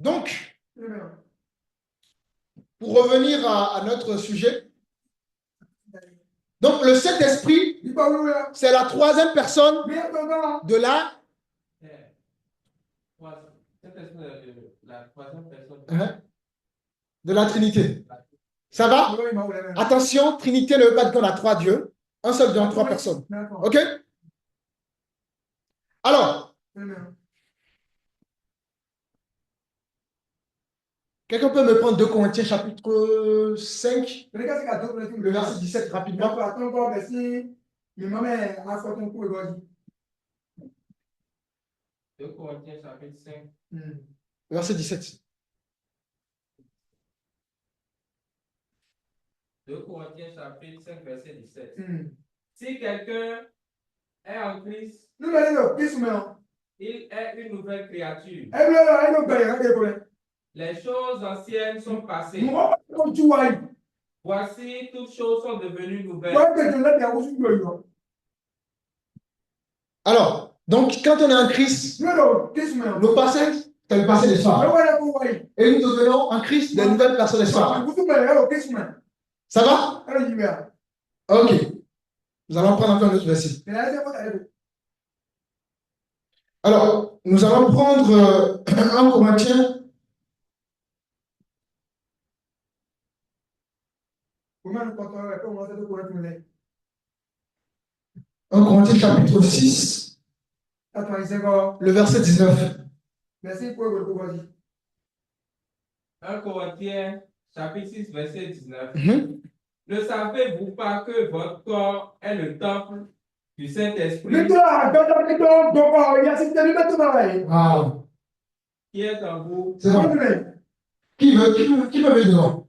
Donc, pour revenir à notre sujet, donc le Saint-Esprit, c'est la troisième personne de la Trinité. Ça va? Attention, Trinité ne veut pas dire qu'on a trois dieux. Un seul Dieu en trois personnes. OK? Alors, quelqu'un peut me prendre 2 Corinthiens chapitre 5, le verset 17 rapidement. 2 Corinthiens chapitre 5. Verset 17. 2 Corinthiens chapitre 5, verset 17. Si quelqu'un est en Christ, il est une nouvelle créature. Les choses anciennes sont passées. Voici, toutes choses sont devenues nouvelles. Alors, donc, quand on est en Christ, le passé, c'est le passé d'espoir. Et nous devenons en Christ de nouvelles personnes d'espoir. Ça va? Ok. Nous allons prendre encore un autre verset. Alors, nous allons prendre 1 Corinthiens. 1 Corinthiens chapitre 6, le verset 19. 1 Corinthiens chapitre 6, verset 19. Ne savez-vous pas que votre corps est le temple du Saint-Esprit qui est en vous? C'est bon. Qui veut venir devant?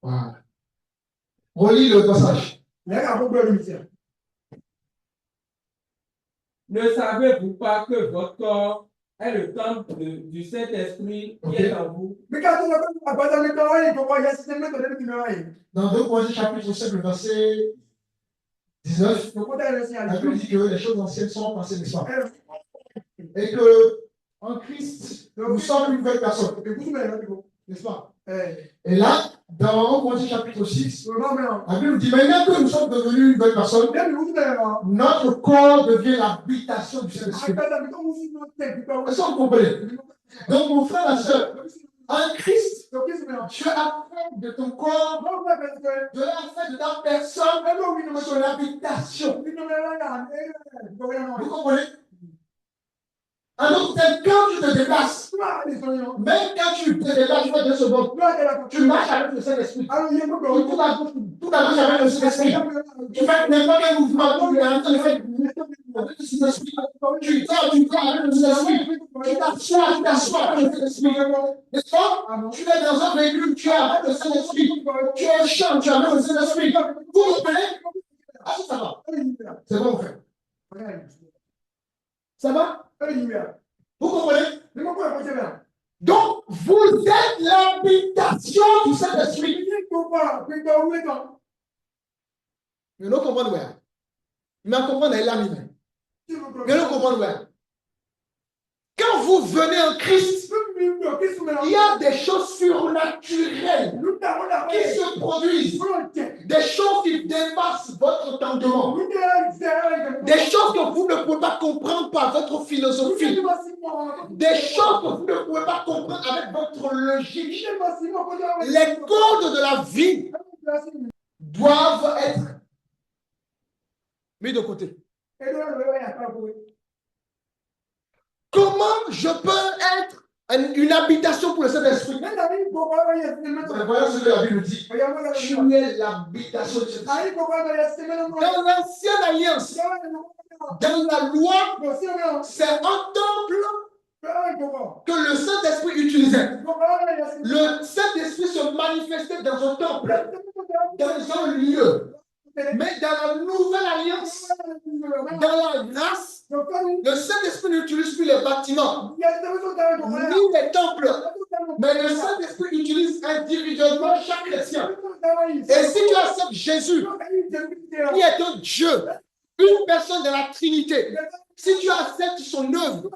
Voilà. Relis le passage. Ne savez-vous pas que votre corps est le temple du Saint-Esprit qui est en vous? Dans 2 Corinthiens chapitre 5, le verset 19, la Bible dit que les choses anciennes sont passées d'espoir. Et que en Christ, nous sommes une nouvelle personne. N'est-ce pas? Et là, dans 1 Corinthiens chapitre 6, la Bible dit maintenant que nous sommes devenus une nouvelle personne, notre corps devient l'habitation du Saint-Esprit. Est-ce que vous comprenez? Donc, mon frère, ma soeur, en Christ, tu as fait de ton corps, de la fait de ta personne, son habitation. Vous comprenez? Alors, quand tu te déplaces, même quand tu te déplaces, tu vas 2 secondes, tu marches avec le Saint-Esprit. Tout d'abord, avec le Saint-Esprit. Tu fais n'importe quel mouvement, tu es en train de faire avec le Saint-Esprit. Tu dors avec le Saint-Esprit. Tu t'assois avec le Saint-Esprit. N'est-ce pas? Tu es dans un véhicule, tu es avec le Saint-Esprit. Tu es chant, tu es avec le Saint-Esprit. Vous comprenez? Ah, ça va. C'est bon, frère. Ça va? Vous comprenez? Donc, vous êtes l'habitation du Saint-Esprit. Mais nous comprenons, ouais. Mais on comprend là, même. Mais nous comprenons, ouais. Quand vous venez en Christ, il y a des choses surnaturelles qui se produisent. Des choses qui dépassent votre entendement. Des choses que vous ne pouvez pas comprendre par votre philosophie. Des choses que vous ne pouvez pas comprendre avec votre logique. Les codes de la vie doivent être mis de côté. Comment je peux être une habitation pour le Saint-Esprit? Voilà ce que la Bible dit. Tu es l'habitation du Saint-Esprit. Dans l'ancienne alliance, dans la loi, c'est un temple que le Saint-Esprit utilisait. Le Saint-Esprit se manifestait dans un temple, dans un lieu. Mais dans la nouvelle alliance, dans la grâce, le Saint-Esprit n'utilise plus les bâtiments, ni les temples, mais le Saint-Esprit utilise individuellement chaque chrétien. Et si tu acceptes Jésus, qui est un Dieu, une personne de la Trinité, si tu acceptes son œuvre,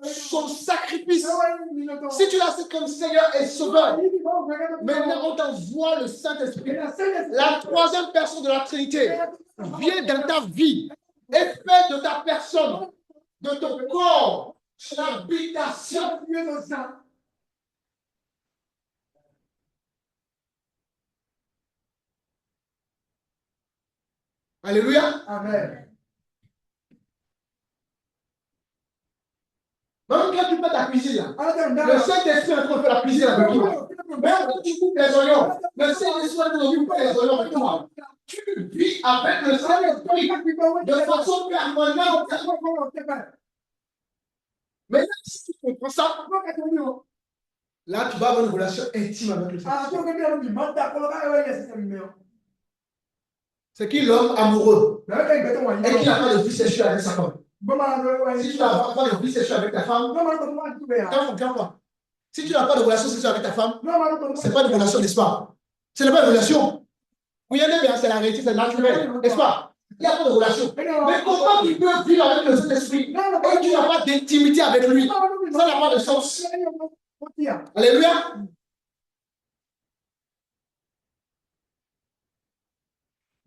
son sacrifice, si tu l'acceptes comme Seigneur et Sauveur, maintenant on t'envoie le Saint-Esprit. La troisième personne de la Trinité vient dans ta vie et fait de ta personne, de ton corps, l'habitation. Alléluia. Amen. Même quand tu fais ta cuisine, là, le Saint-Esprit est en train de faire la cuisine avec toi. Même quand tu coupes les oignons, le Saint-Esprit est en train de couper les oignons avec toi. Tu vis avec le Saint-Esprit de façon permanente. Mais si tu comprends ça, là, tu vas avoir une relation intime avec le Saint-Esprit. C'est qui l'homme amoureux et qui n'a pas de vie sexuelle avec sa femme. Si tu n'as pas de vie sexuelle avec ta femme, si tu n'as pas de relation sexuelle avec ta femme, ce n'est pas une relation, n'est-ce pas? Ce n'est pas une relation. Oui, c'est la réalité, c'est naturel, n'est-ce pas? Il n'y a pas de relation. Mais comment tu peux vivre avec le Saint-Esprit et tu n'as pas d'intimité avec lui? Ça n'a pas de sens. Alléluia.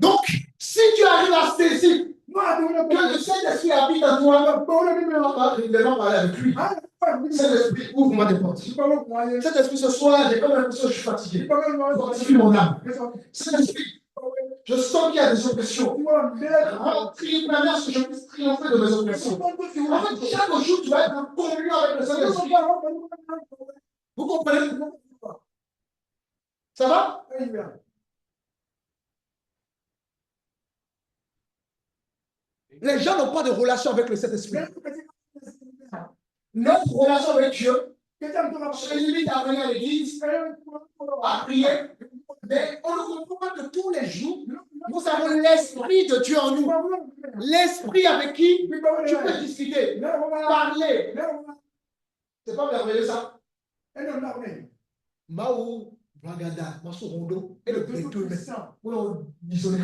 Donc, si tu arrives à saisir que le Saint-Esprit habite en toi, il va parler avec lui. Saint-Esprit, ouvre-moi des portes. Saint-Esprit, ce soir, j'ai comme l'impression que je suis fatigué. Fortifie mon âme. Saint-Esprit, je sens qu'il y a des oppressions. Prie maintenant que je puisse triompher de mes oppressions. En fait, chaque jour, tu vas être en communion avec le Saint-Esprit. Vous comprenez? Ça va? Les gens n'ont pas de relation avec le Saint-Esprit. Notre relation avec Dieu se limite à venir à l'église, à prier, mais on ne comprend pas que tous les jours, nous avons l'Esprit de Dieu en nous. L'Esprit avec qui tu peux discuter, parler. C'est pas merveilleux ça? Maou, Bagada, Massou Rondo, et le président, pour nous disonner.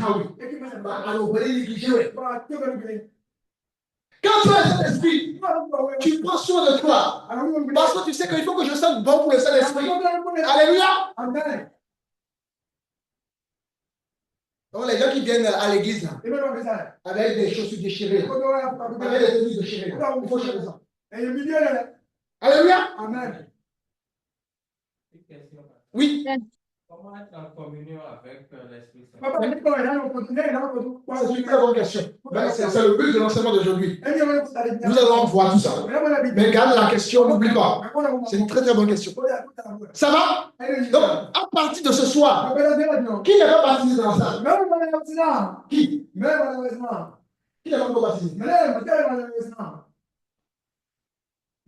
Alors, vous allez négliger. Quand tu as cet esprit, tu prends soin de toi. Parce que tu sais qu'il faut que je sente bon pour le Saint-Esprit. Alléluia. Amen. Donc, les gens qui viennent à l'église, avec des chaussures déchirées, avec des tenues déchirées, il faut changer ça. Alléluia. Amen. Oui. Comment être en communion avec l'Esprit Saint? C'est une très bonne question. C'est le but de l'enseignement d'aujourd'hui. Nous allons voir tout ça. Mais garde la question, n'oublie pas. C'est une très très bonne question. Ça va? Donc, à partir de ce soir, qui n'est pas baptisé dans ça? Qui? Qui n'est pas encore baptisé?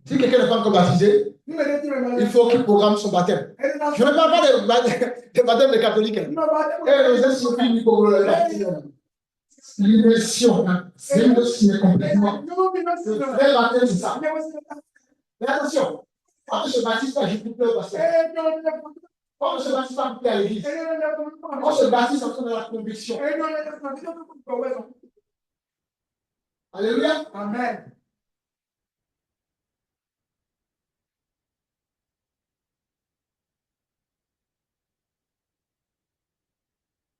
Si quelqu'un n'est pas encore baptisé, il faut qu'il programme son baptême. Je ne parle pas de baptême des catholiques. L'immersion, c'est une signer complètement. Le vrai baptême, c'est ça. Mais attention, on ne se baptise pas juste pour le pasteur. On ne se baptise pas pour à l'église. On se baptise en train de la conviction. Alléluia. Amen.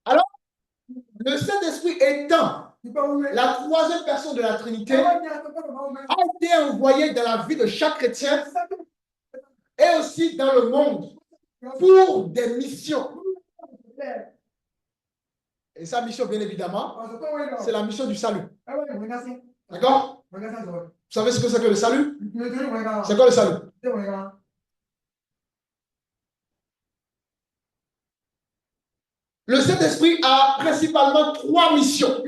Alors, le Saint-Esprit étant la troisième personne de la Trinité, a été envoyé dans la vie de chaque chrétien et aussi dans le monde pour des missions. Et sa mission, bien évidemment, c'est la mission du salut. D'accord? Vous savez ce que c'est que le salut? C'est quoi le salut? Le Saint-Esprit a principalement 3 missions.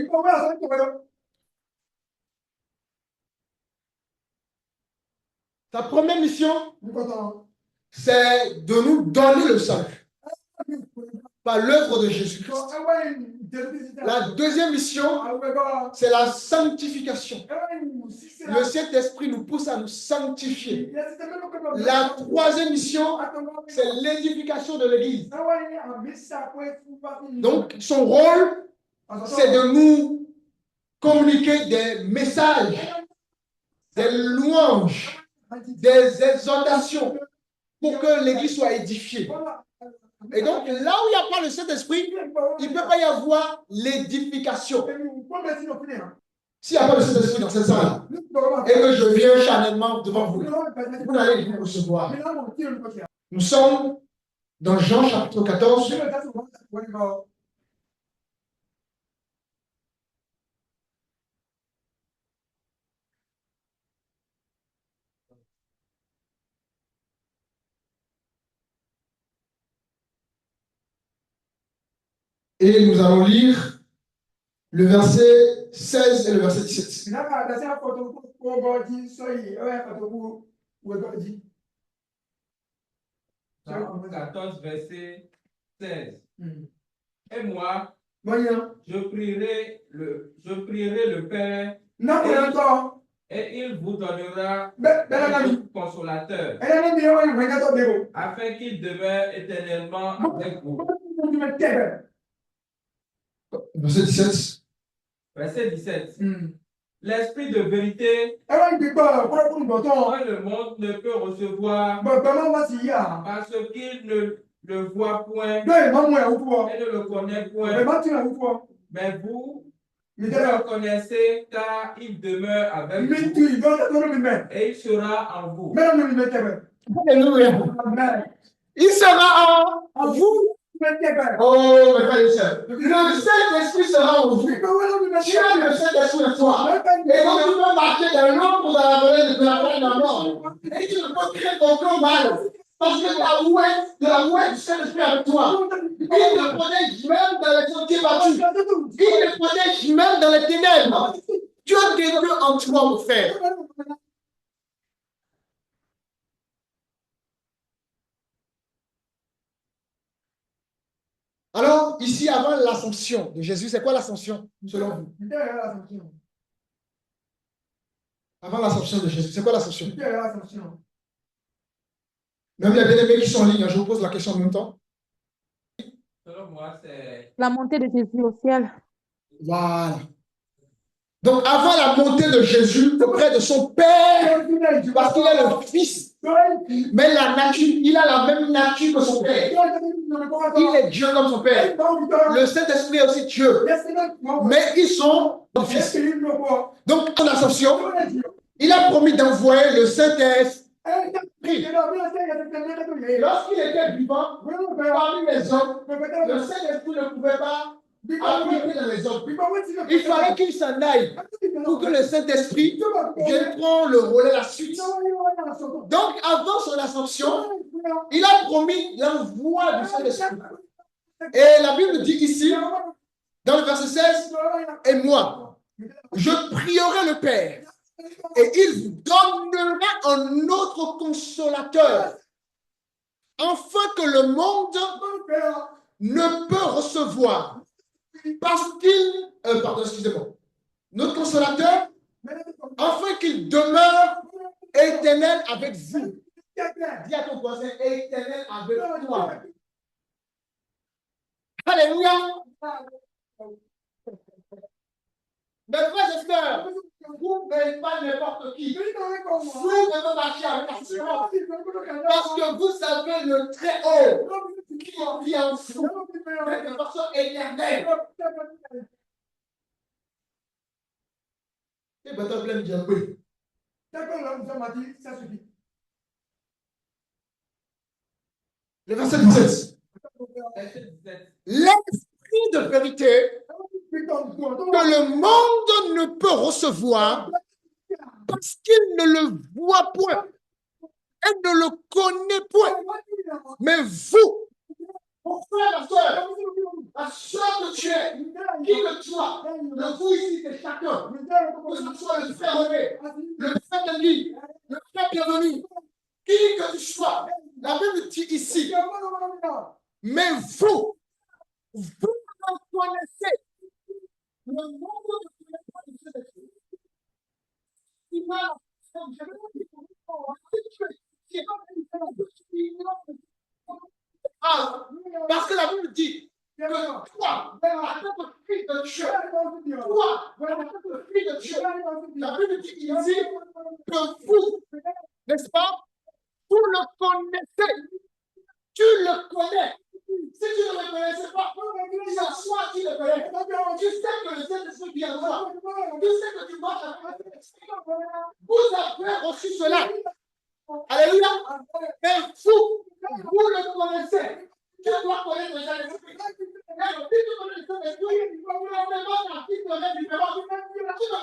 Sa première mission, c'est de nous donner le salut par l'œuvre de Jésus-Christ. La deuxième mission, c'est la sanctification. Le Saint-Esprit nous pousse à nous sanctifier. La troisième mission, c'est l'édification de l'Église. Donc, son rôle, c'est de nous communiquer des messages, des louanges, des exhortations pour que l'Église soit édifiée. Et donc, là où il n'y a pas le Saint-Esprit, il ne peut pas y avoir l'édification. S'il n'y a pas le Saint-Esprit dans cette salle, et que je viens charnellement devant vous, vous n'allez pas recevoir. Nous sommes dans Jean chapitre 14. Et nous allons lire le verset 16 et le verset 17. Jean 14, verset 16. Et moi, je prierai le Père et il vous donnera un consolateur afin qu'il demeure éternellement avec vous. Verset 17. Verset 17. L'esprit de vérité que le monde ne peut recevoir parce qu'il ne le voit point et ne le connaît point. Mais vous le connaissez car il demeure avec vous et il sera en vous. Alléluia. Il sera en vous. Oh, mes frères et sœurs, le Saint-Esprit sera en vous. Tu as le Saint-Esprit en toi. Et donc tu peux marcher dans l'ombre dans la vallée de la plaine de mort. Et tu ne peux créer aucun mal. Parce que la mouette du Saint-Esprit avec toi. Il te protège même dans les sentiers battus. Il te protège même dans les ténèbres. Tu as des Dieu en toi, mon frère. Alors, ici, avant l'ascension de Jésus, c'est quoi l'ascension, selon vous? Avant l'ascension de Jésus, c'est quoi l'ascension? Même les bien-aimés qui sont en ligne, je vous pose la question en même temps. Selon moi, c'est La montée de Jésus au ciel. Voilà. Donc, avant la montée de Jésus auprès de son Père, parce qu'il est le Fils, mais la nature, il a la même nature que son Père. Il est Dieu comme son Père. Le Saint-Esprit est aussi Dieu. Mais ils sont le Fils. Donc, en ascension, il a promis d'envoyer le Saint-Esprit. Lorsqu'il était vivant, parmi les hommes, le Saint-Esprit ne pouvait pas habiter dans les hommes. Il fallait qu'il s'en aille pour que le Saint-Esprit vienne prendre le relais la suite. Donc, avant son ascension, il a promis l'envoi du Saint-Esprit. Et la Bible dit ici, dans le verset 16, et moi, je prierai le Père, et il vous donnera un autre consolateur, afin que le monde ne peut recevoir, parce qu'il, pardon, excusez-moi, notre consolateur, afin qu'il demeure éternel avec vous. Dis à ton voisin, éternel avec toi. Alléluia. Mes frères et sœurs, vous ne n'êtes pas n'importe qui. Vous devez marcher avec assurance. Parce que vous savez le très haut qui vit en vous de façon éternelle. Et bien, tu as bien oui. Le verset 17. L'esprit de vérité que le monde ne peut recevoir parce qu'il ne le voit point et ne le connaît point. Mais vous, mon frère, la soeur que tu es, qui que tu sois, le vous ici, c'est chacun, que ce soit le frère René, le frère Denis, le frère bienvenu, qui que tu sois, la Bible dit ici, mais vous connaissez le monde de parce que la Bible dit que toi, en tant que fils de Dieu, toi, en tant que de Dieu. La Bible dit ici que vous, n'est-ce pas, vous le connaissez. Tu le connais. Si tu ne le connaissais pas, il en soit tu le connais. Tu sais que le Saint-Esprit vient de toi. Tu sais que tu marches avec le Saint-Esprit. Vous avez reçu cela. Alléluia. Mais vous le connaissez. Tu dois connaître le Saint-Esprit. Si tu connais le Saint-Esprit, tu ne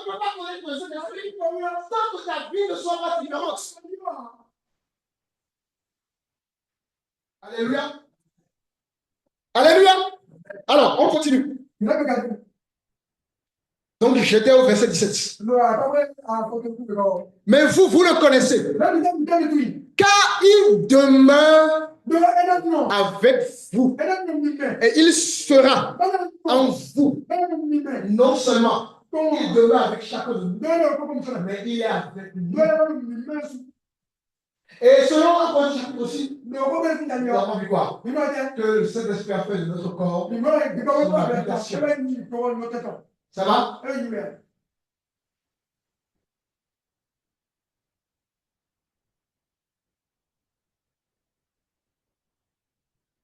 peux pas connaître le Saint-Esprit sans que ta vie ne soit pas différente. Alléluia. Alléluia. Alors, on continue. Donc, j'étais au verset 17. Mais vous, vous le connaissez. Car il demeure avec vous. Et il sera en vous. Non seulement il demeure avec chacun de nous, mais il est avec nous. Et selon un point chapitre aussi, nous avons vu quoi? Que le Saint-Esprit a fait de notre corps son habitation. Ça va?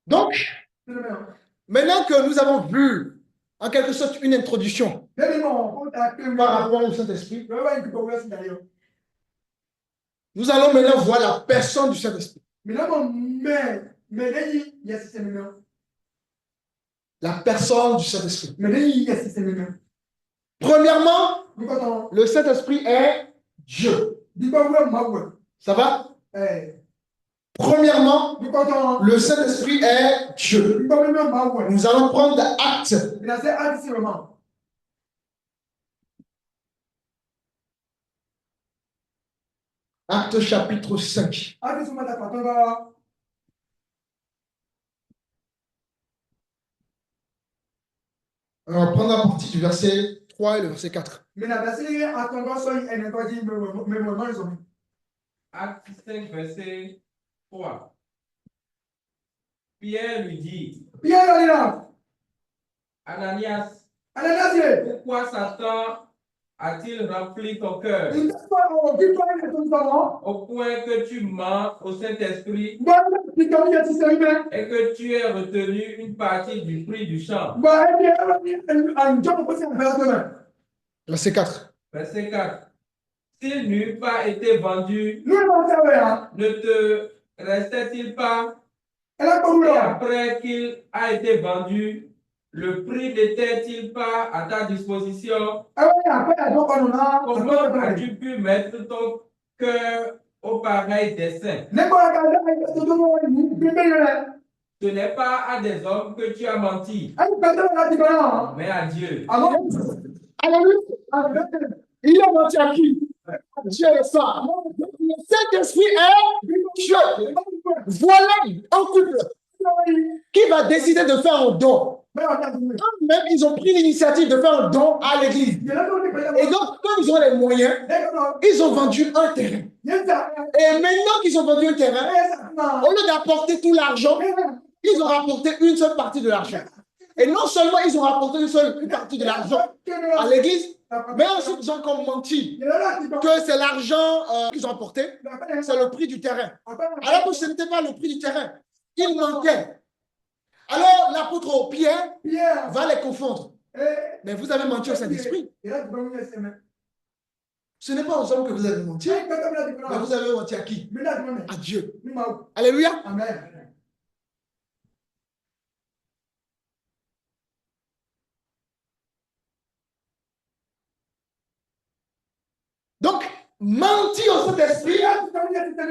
Donc, maintenant que nous avons vu en quelque sorte une introduction par rapport au Saint-Esprit, nous allons maintenant voir la personne du Saint-Esprit. La personne du Saint-Esprit. Premièrement, le Saint-Esprit est Dieu. Ça va? Premièrement, le Saint-Esprit est Dieu. Nous allons prendre acte. Acte chapitre 5. On va prendre la partie du verset 3 et le verset 4. Acte 5, verset 3. Pierre lui dit, Ananias, pourquoi Satan a-t-il rempli ton cœur au point que tu mens au Saint-Esprit et que tu aies retenu une partie du prix du champ? Verset 4. Verset 4. S'il n'eût pas été vendu, ne te restait-il pas? Et après qu'il a été vendu, le prix n'était-il pas à ta disposition? Comment as-tu pu mettre ton cœur au pareil dessein? Ce n'est pas à des hommes que tu as menti, mais à Dieu. Alléluia. Il a menti à qui? Dieu est ça. Le Saint-Esprit est Dieu. Voilà un couple qui va décider de faire un don. Même ils ont pris l'initiative de faire un don à l'église. Et donc, quand ils ont les moyens, ils ont vendu un terrain. Et maintenant qu'ils ont vendu un terrain, au lieu d'apporter tout l'argent, ils ont rapporté une seule partie de l'argent. Et non seulement ils ont rapporté une partie de l'argent à l'église, mais ensuite ils ont comme menti que c'est l'argent qu'ils ont apporté, c'est le prix du terrain. Alors que ce n'était pas le prix du terrain. Il manquait. Alors l'apôtre Pierre va les confondre. Mais vous avez menti au Saint-Esprit. Ce n'est pas aux hommes que vous avez menti, mais vous avez menti à qui? À Dieu. Alléluia. Amen. Donc, mentir au Saint-Esprit,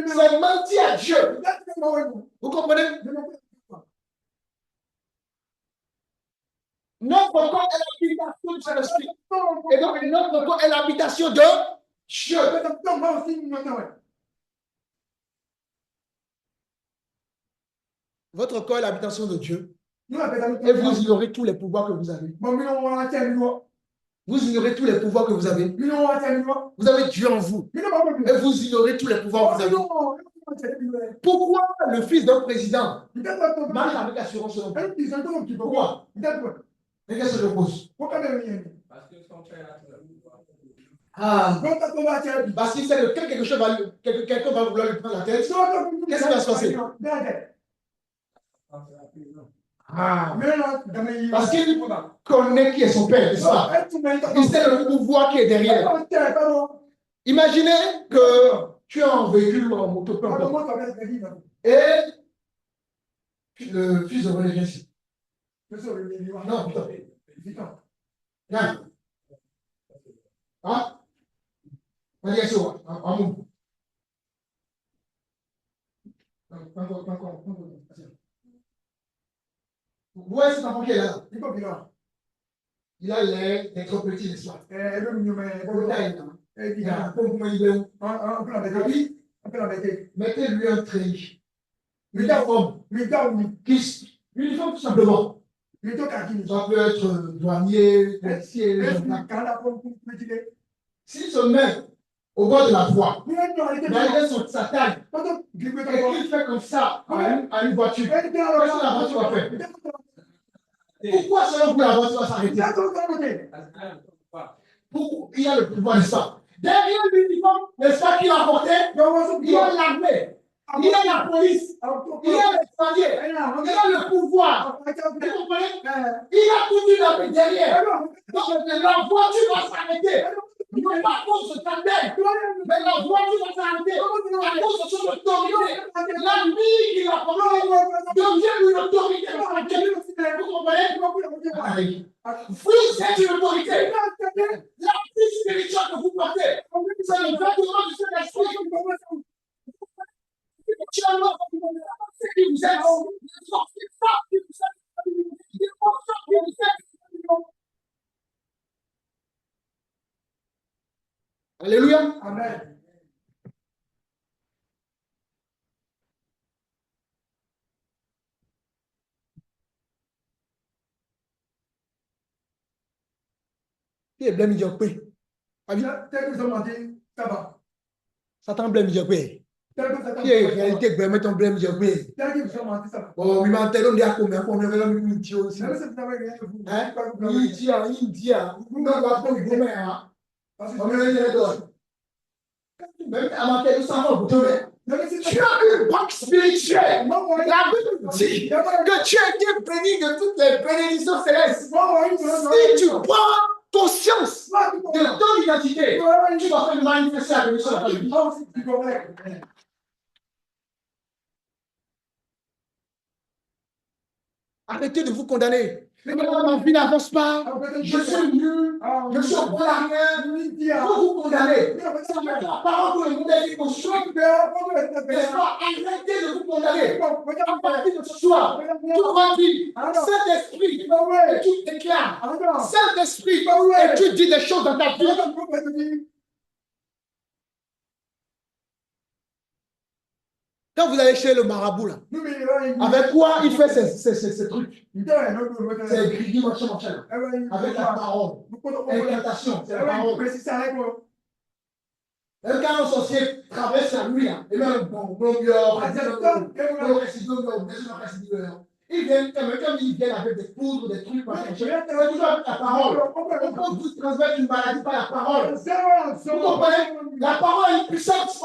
c'est mentir à Dieu. Vous comprenez? Notre corps est l'habitation du Saint-Esprit. Et donc, notre corps est l'habitation de Dieu. Votre corps est l'habitation de Dieu. Et vous ignorez tous les pouvoirs que vous avez. Vous ignorez tous les pouvoirs que vous avez. Vous avez Dieu en vous. Et vous ignorez tous les pouvoirs que vous avez. Pourquoi le fils d'un président marche avec assurance selon vous? Pourquoi? Et qu'est-ce que je pose? Parce que son père a Parce qu'il sait que quand quelqu'un va vouloir lui prendre la tête, qu'est-ce qui va se passer? Parce qu'il connaît qui est son père, n'est-ce pas? Il sait le pouvoir qui est derrière. Imaginez que tu es en véhicule ou en moto, peu importe, et le fils de René vient ici. Non, putain. Viens. Hein? Vas-y, en mou. Vous voyez cet enfant qui est là? Il a l'air d'être petit, n'est-ce pas? Mettez-lui un treillis. Uniforme. Uniforme tout simplement. Ça peut être douanier, policier, s'il se met au bord de la voie, malgré sa taille, et qu'il fait comme ça à une voiture, qu'est-ce que la voiture va faire? Pourquoi selon vous la voiture va s'arrêter? Il y a le pouvoir, n'est-ce pas? Derrière l'uniforme, n'est-ce pas qu'il a porté? Il y a l'armée, il y a la police, il y a les douaniers, il y a le pouvoir. Vous comprenez? Il y a toute une armée derrière. Donc la voiture va s'arrêter. Non pas à cause de ta tête, mais la voiture va s'arrêter à cause de son autorité. La vie qu'il a portée devient une autorité. Vous comprenez? Vous êtes une autorité. La vie spirituelle que vous portez, c'est le vêtement du Saint-Esprit. Spirituellement, c'est qui vous êtes. C'est ça qui vous êtes. Alléluia. Amen. Qui est blême Diopé? Satan blême Diopé. Qui est réalité blême ton blême Diopé? Oh, mais maintenant on dit à combien on est là nous dit aussi. Hein? India. Non, va pas le gomer. On est là. Même à ma tête, ça va. Tu as une banque spirituelle. La Bible dit que tu as été béni de toutes les bénédictions célestes. Si tu prends conscience de ton identité, tu vas faire manifester la bénédiction de ta vie. Arrêtez de vous condamner. Ma vie n'avance pas. Je suis nul. Je suis au point à rien. Vous vous condamnez. La parole de Dieu dit qu'on souhaite. Arrêtez de vous condamner. À partir de ce soir, tout va dire. Saint-Esprit, et tu déclares. Saint-Esprit, et tu dis des choses dans ta vie. Quand vous allez chez le marabout, là, avec quoi il fait ces trucs? C'est écrit, machin. Avec la parole. Incantation, c'est la parole. Même quand un sorcier traverse la nuit, et même ils viennent, comme ils viennent avec des poudres, des trucs, machin. C'est toujours avec la parole. On peut vous transmettre une maladie par la parole. Vous comprenez? La parole est puissante.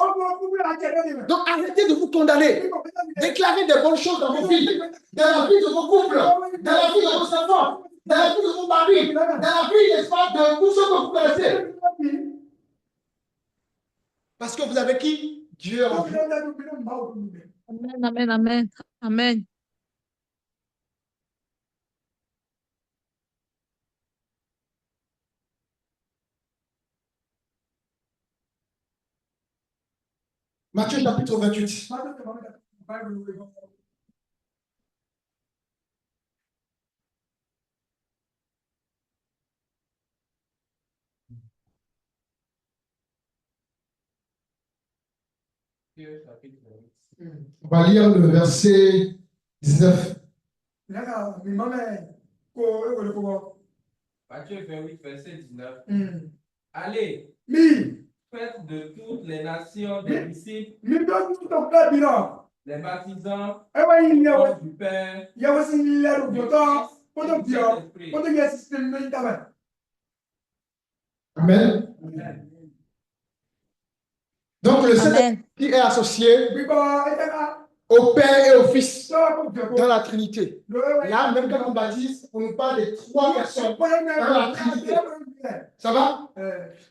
Donc arrêtez de vous condamner. Déclarez des bonnes choses dans vos vies, dans la vie de vos couples, dans la vie de vos enfants, dans la vie de vos maris, dans la vie, n'est-ce pas, de tous ceux que vous connaissez. Parce que vous avez qui? Dieu en vous. Amen, amen, amen, amen. Matthieu chapitre 28. On va lire le verset 19. Matthieu 28, verset 19. Allez, faites de toutes les nations des disciples, les baptisants au nom du Père, du Fils et du Saint-Esprit. Amen. Donc le Saint-Esprit est associé au Père et au Fils dans la Trinité. Là, même quand on baptise, on nous parle des trois personnes dans la Trinité. Ça va?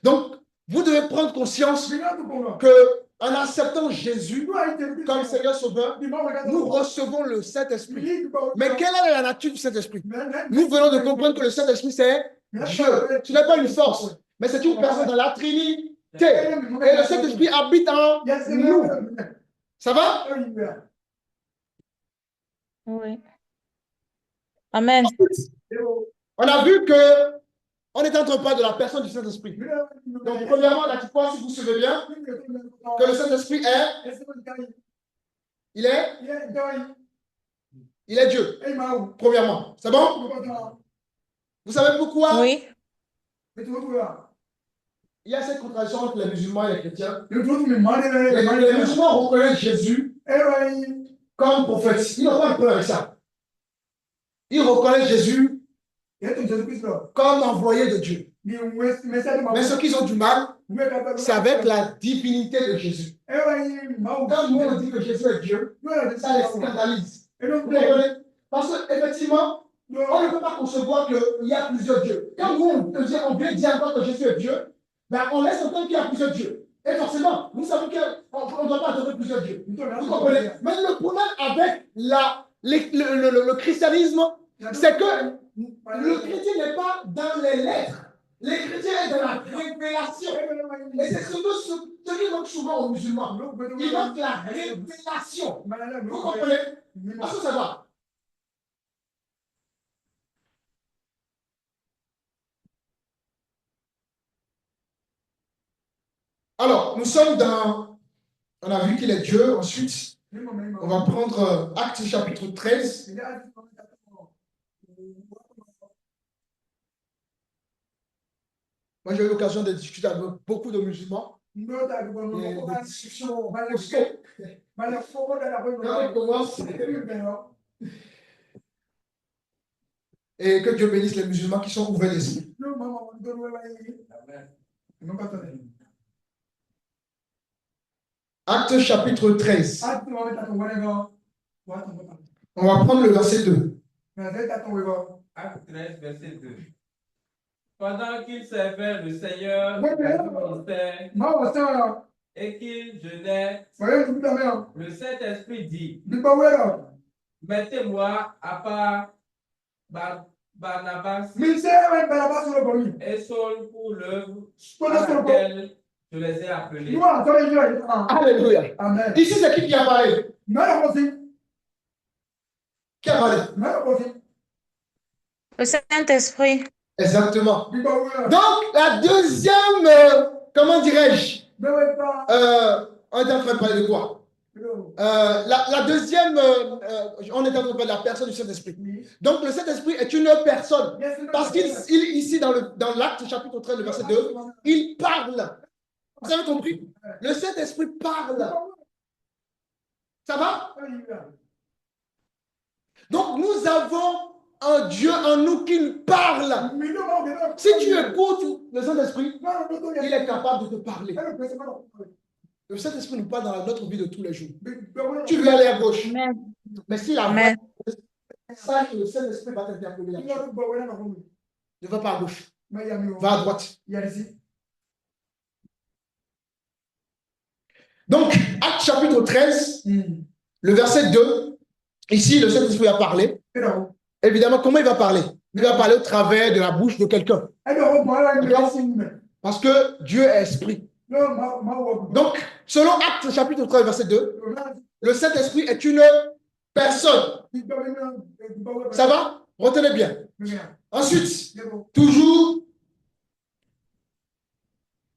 Donc, vous devez prendre conscience que en acceptant Jésus comme Seigneur Sauveur, nous recevons le Saint-Esprit. Mais quelle est la nature du Saint-Esprit? Nous venons de comprendre que le Saint-Esprit, c'est Dieu. Ce n'est pas une force, mais c'est une personne dans la Trinité. Et le Saint-Esprit habite en nous. Ça va? Oui. Amen. On a vu que on est en train de parler de la personne du Saint-Esprit. Donc, premièrement, là, tu vois, si vous suivez bien, que le Saint-Esprit il est Dieu. Premièrement. C'est bon? Vous savez pourquoi? Oui. Il y a cette contradiction entre les musulmans et les chrétiens. Les musulmans reconnaissent Jésus comme prophète. Ils n'ont pas de problème avec ça. Ils reconnaissent Jésus comme envoyé de Dieu. Mais ce qu'ils ont du mal, c'est avec la divinité de Jésus. Quand nous on dit que Jésus est Dieu, ça les scandalise. Vous comprenez? Parce qu'effectivement, on ne peut pas concevoir qu'il y a plusieurs dieux. Quand nous on vient dire encore que Jésus est Dieu, ben on laisse entendre qu'il y a plusieurs dieux. Et forcément, nous savons qu'on ne doit pas adorer plusieurs dieux. Vous comprenez? Mais le problème avec le christianisme, c'est que le chrétien n'est pas dans les lettres. Le chrétien est dans la révélation. Et c'est ce qui manque souvent aux musulmans. Il manque la révélation. Vous comprenez? Parce que ça va. Alors, nous sommes dans... On a vu qu'il est Dieu. Ensuite, on va prendre Actes chapitre 13. Moi, j'ai eu l'occasion de discuter avec beaucoup de musulmans. Des discussions. Quand on commence, et que Dieu bénisse les musulmans qui sont ouverts d'esprit. Acte chapitre 13. On va prendre le verset 2. Acte 13, verset 2. Pendant qu'il servait le Seigneur et qu'il jeûnait, le Saint-Esprit dit, mettez-moi à part Barnabas et Saul pour l'œuvre à laquelle je les ai appelés. Alléluia. Amen. Ici, c'est qui a parlé? Qui a parlé? Le Saint-Esprit. Exactement. Donc, la deuxième, comment dirais-je? On est en train de parler de quoi? La deuxième, on est en train de parler de la personne du Saint-Esprit. Donc, le Saint-Esprit est une personne. Parce qu'ici, dans l'Acte chapitre 13, le verset 2, il parle. Vous avez compris? Le Saint-Esprit parle. Ça va? Donc, nous avons un Dieu en nous qui parle. Si tu écoutes le Saint-Esprit, il est capable de te parler. Le Saint-Esprit nous parle dans notre vie de tous les jours. Tu veux aller à gauche. Mais si la voix, sache que le Saint-Esprit va t'interpeller. Ne va pas à gauche. Va à droite. Donc, Acte chapitre 13, le verset 2, ici, le Saint-Esprit a parlé. Évidemment, comment il va parler? Il va parler au travers de la bouche de quelqu'un. Parce que Dieu est esprit. Donc, selon Acte chapitre 13, verset 2, le Saint-Esprit est une personne. Ça va? Retenez bien. Ensuite, toujours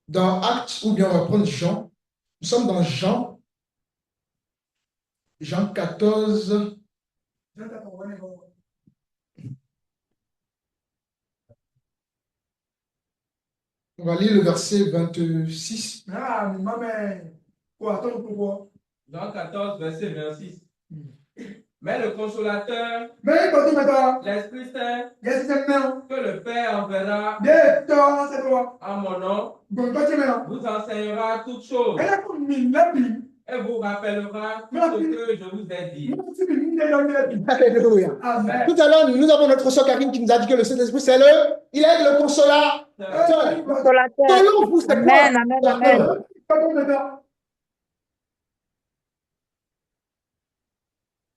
dans Acte, ou bien on va prendre Jean. Nous sommes dans Jean 14. On va lire le verset 26. Jean 14, verset 26. Mais le consolateur, l'Esprit Saint, que le Père enverra en mon nom, vous enseignera toutes choses et vous rappellera tout ce que je vous ai dit. Alléluia. Amen. Tout à l'heure, nous avons notre soeur Karine qui nous a dit que le Saint-Esprit, il est le consolateur. Consolateur. Selon vous, c'est quoi? Amen, amen, amen.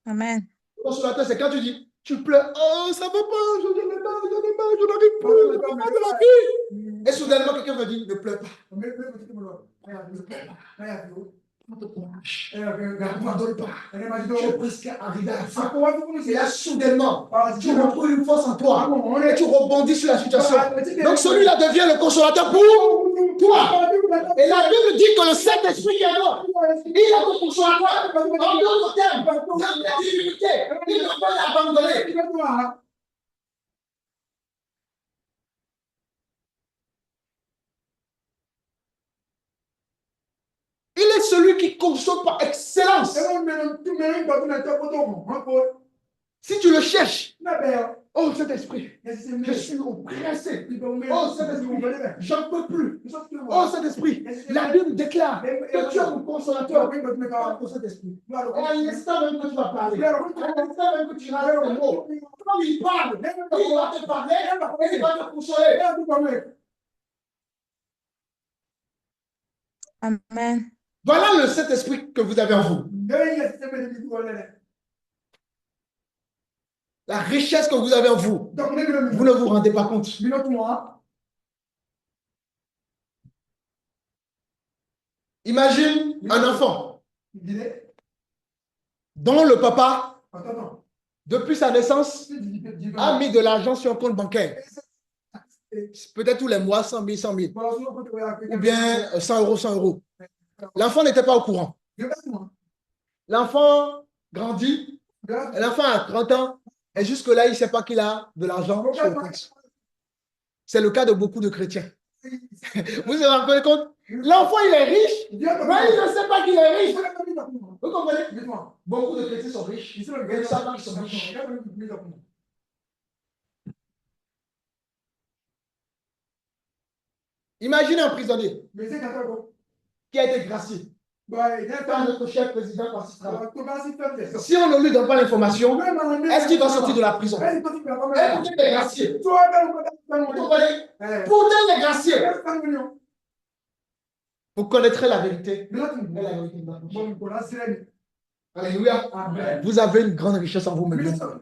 Amen. Le consolateur, c'est quand tu dis, tu pleures, oh, ça ne va pas, je n'arrive pas, je n'arrive plus, je n'arrive pas de la vie. Et soudainement, quelqu'un me dit, ne pleure pas. Ne pleure pas. N'abandonne pas. Tu es presque arrivé à la fin. Et là, soudainement, tu retrouves une force en toi. Et tu rebondis sur la situation. Donc, celui-là devient le consolateur pour toi. Et la Bible dit que le Saint-Esprit qui est là, il est le consolateur. En d'autres termes, dans les difficultés, il ne peut pas l'abandonner. Il est celui qui console par excellence. Si tu le cherches, oh Saint-Esprit, je suis oppressé. Oh Saint-Esprit, j'en peux plus. Oh Saint-Esprit, la Bible déclare que tu es mon consolateur. Oh Saint-Esprit, et à l'instant même que tu vas parler, à l'instant même que tu vas le mot, quand il parle, il va te parler et il va te consoler. Amen. Voilà le Saint-Esprit que vous avez en vous. La richesse que vous avez en vous, vous ne vous rendez pas compte. Imagine un enfant dont le papa, depuis sa naissance, a mis de l'argent sur un compte bancaire. Peut-être tous les mois, 100 000, 100 000. Ou bien 100 euros, 100 euros. L'enfant n'était pas au courant. L'enfant grandit. L'enfant a 30 ans. Et jusque-là, il ne sait pas qu'il a de l'argent sur le compte. C'est le cas de beaucoup de chrétiens. Vous vous rendez compte? L'enfant, il est riche, mais il ne sait pas qu'il est riche. Vous comprenez? Beaucoup de chrétiens sont riches. Ils ne savent pas qu'ils sont riches. Imaginez un prisonnier qui a été gracié par notre cher président Pacifique. Si on ne lui donne pas l'information, est-ce qu'il va sortir de la prison? Et pourtant, il est gracié. Vous comprenez? Pourtant, il est gracié. Vous connaîtrez la vérité. Et la vérité Alléluia. Vous avez une grande richesse en vous maintenant.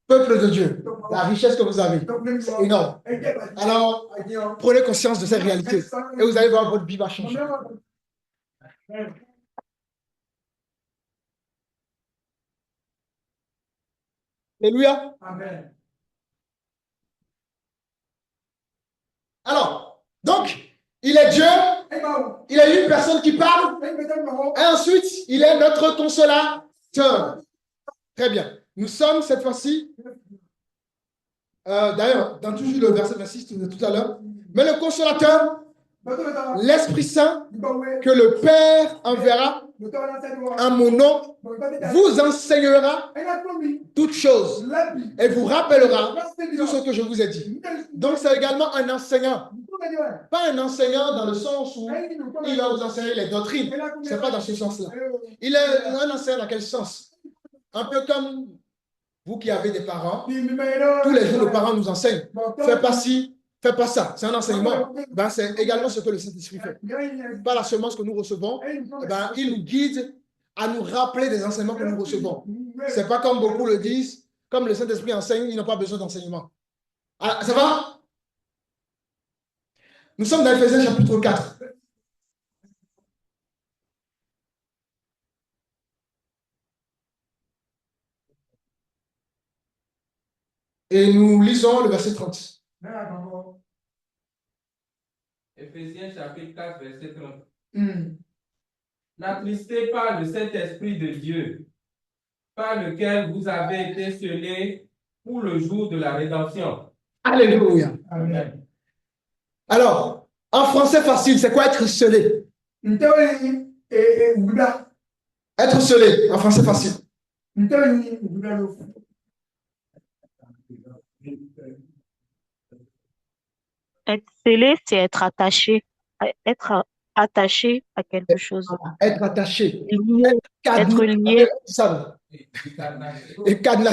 Peuple de Dieu, la richesse que vous avez, c'est énorme. Alors, prenez conscience de cette réalité et vous allez voir votre vie va changer. Alléluia. Alors, donc, il est Dieu, il est une personne qui parle, et ensuite, il est notre consolateur. Très bien. Nous sommes cette fois-ci, d'ailleurs, dans toujours le verset 26 de tout à l'heure, mais le consolateur, l'Esprit Saint, que le Père enverra en mon nom, vous enseignera toutes choses et vous rappellera tout ce que je vous ai dit. Donc, c'est également un enseignant. Pas un enseignant dans le sens où il va vous enseigner les doctrines. Ce n'est pas dans ce sens-là. Il est un enseignant dans quel sens? Un peu comme vous qui avez des parents. Tous les jours, nos parents nous enseignent. Fais pas ci, fais pas ça. C'est un enseignement. Ben, c'est également ce que le Saint-Esprit fait. Par la semence que nous recevons, ben, il nous guide à nous rappeler des enseignements que nous recevons. Ce n'est pas comme beaucoup le disent, comme le Saint-Esprit enseigne, ils n'ont pas besoin d'enseignement. Ah, ça va? Nous sommes dans Éphésiens chapitre 4. Et nous lisons le verset 30. Éphésiens chapitre 4, verset 30. N'attristez pas le Saint-Esprit de Dieu, par lequel vous avez été scellés pour le jour de la rédemption. Alléluia. Amen. Alors, en français facile, c'est quoi être scellé? Être scellé, en français facile. Être scellé, c'est être attaché. Être attaché à quelque chose. Être attaché. Lié, être Cadenas. lié. Ça. Et cadenas.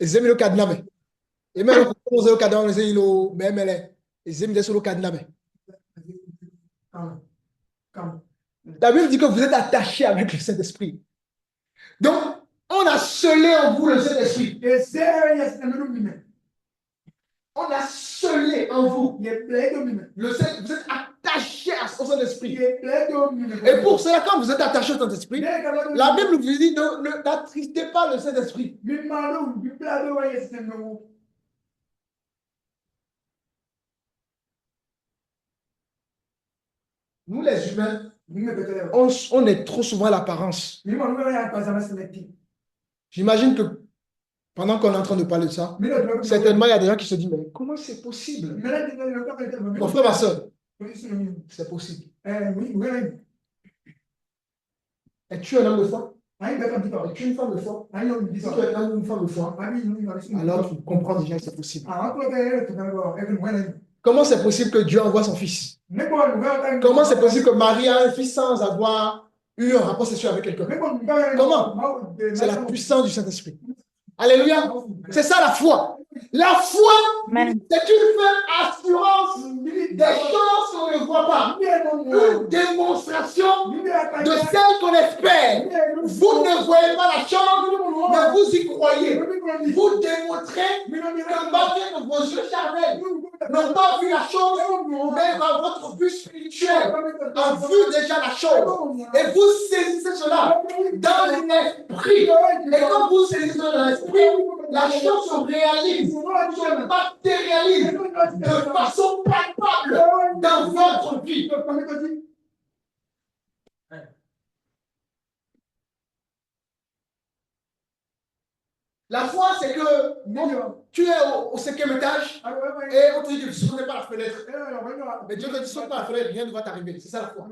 Les amis le cadenas. Et même le cadenas, les amis le même les amis le cadenas. La Bible dit que vous êtes attachés avec le Saint-Esprit. Donc, on a scellé en vous le Saint-Esprit. On a scellé en vous. Vous êtes attaché au Saint-Esprit. Et pour cela, quand vous êtes attaché au Saint-Esprit, la Bible vous dit n'attristez pas le Saint-Esprit. Nous, les humains, on est trop souvent à l'apparence. J'imagine que pendant qu'on est en train de parler de ça, certainement, il y a des gens qui se disent, mais comment c'est possible? Mon frère, ma soeur, c'est possible. Es-tu un homme de foi? Es-tu une femme de foi? Si tu es un homme ou une femme de foi, alors tu comprends déjà que c'est possible. Comment c'est possible que Dieu envoie son fils? Comment c'est possible que Marie a un fils sans avoir eu un rapport sexuel avec quelqu'un? Comment? C'est la puissance du Saint-Esprit. Alléluia. C'est ça la foi. La foi, Amen. c'est une assurance des choses qu'on ne voit pas. Une démonstration de celle qu'on espère. Vous ne voyez pas la chose, mais vous y croyez. Vous démontrez que malgré vos yeux charnels n'ont pas vu la chose, mais dans votre vue spirituelle a vu déjà la chose. Et vous saisissez cela dans l'esprit. Et quand vous saisissez dans l'esprit, la chose se réalise, se matérialise de façon palpable dans votre vie. La foi, c'est que tu es au 5e étage et on te dit que tu ne sautes pas la fenêtre. Mais Dieu te dit, saute pas la fenêtre, rien ne va t'arriver. C'est ça la foi.